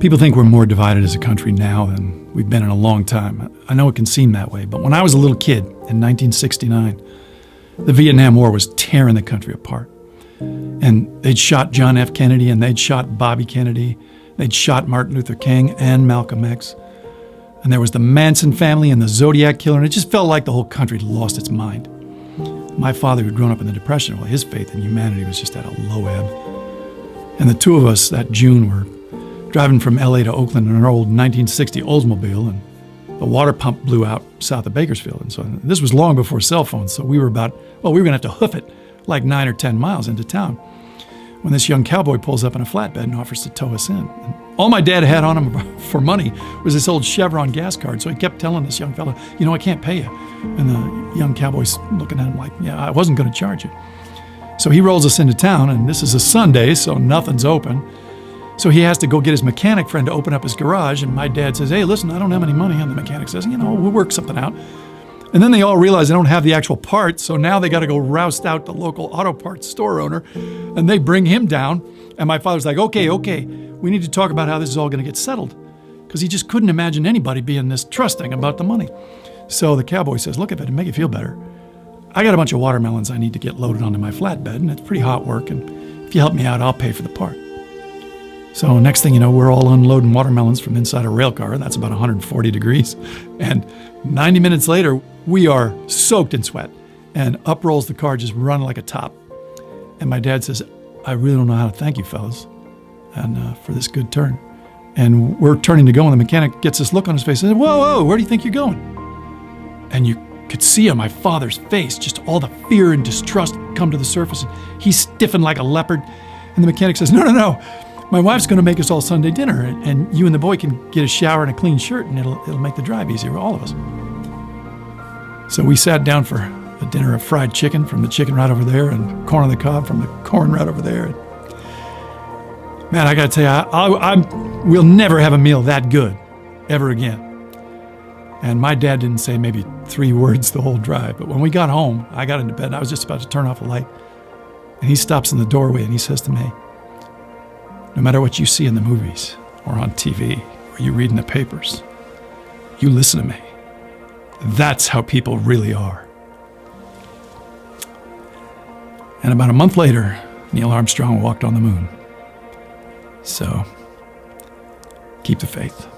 People think we're more divided as a country now than we've been in a long time. I know it can seem that way, but when I was a little kid in 1969, the Vietnam War was tearing the country apart. And they'd shot John F. Kennedy, and they'd shot Bobby Kennedy. They'd shot Martin Luther King and Malcolm X. And there was the Manson family and the Zodiac killer, and it just felt like the whole country had lost its mind. My father, who'd grown up in the Depression, well, his faith in humanity was just at a low ebb. And the two of us that June were driving from LA to Oakland in an old 1960 Oldsmobile, and the water pump blew out south of Bakersfield. And so this was long before cell phones, so we were going to have to hoof it like 9 or 10 miles into town when this young cowboy pulls up in a flatbed and offers to tow us in. And all my dad had on him for money was this old Chevron gas card, so he kept telling this young fella, I can't pay you. And the young cowboy's looking at him like, yeah, I wasn't going to charge you. So he rolls us into town, and this is a Sunday, so nothing's open. So he has to go get his mechanic friend to open up his garage, and my dad says, hey, listen, I don't have any money. And the mechanic says, we'll work something out. And then they all realize they don't have the actual parts, so now they got to go roust out the local auto parts store owner, and they bring him down. And my father's like, okay, we need to talk about how this is all going to get settled, because he just couldn't imagine anybody being this trusting about the money. So the cowboy says, look, if it'd make you feel better, I got a bunch of watermelons I need to get loaded onto my flatbed, and it's pretty hot work, and if you help me out, I'll pay for the part. So next thing you know, we're all unloading watermelons from inside a rail car, and that's about 140 degrees. And 90 minutes later, we are soaked in sweat, and up rolls the car, just running like a top. And my dad says, I really don't know how to thank you, fellas, and for this good turn. And we're turning to go, and the mechanic gets this look on his face and says, whoa, where do you think you're going? And you could see on my father's face just all the fear and distrust come to the surface. And he's stiffened like a leopard. And the mechanic says, no. My wife's going to make us all Sunday dinner, and you and the boy can get a shower and a clean shirt, and it'll make the drive easier for all of us. So we sat down for a dinner of fried chicken from the chicken right over there, and corn on the cob from the corn right over there. Man, I got to tell you, we'll never have a meal that good ever again. And my dad didn't say maybe 3 words the whole drive, but when we got home, I got into bed, and I was just about to turn off the light, and he stops in the doorway, and he says to me, no matter what you see in the movies or on TV or you read in the papers, you listen to me. That's how people really are. And about a month later, Neil Armstrong walked on the moon. So, keep the faith.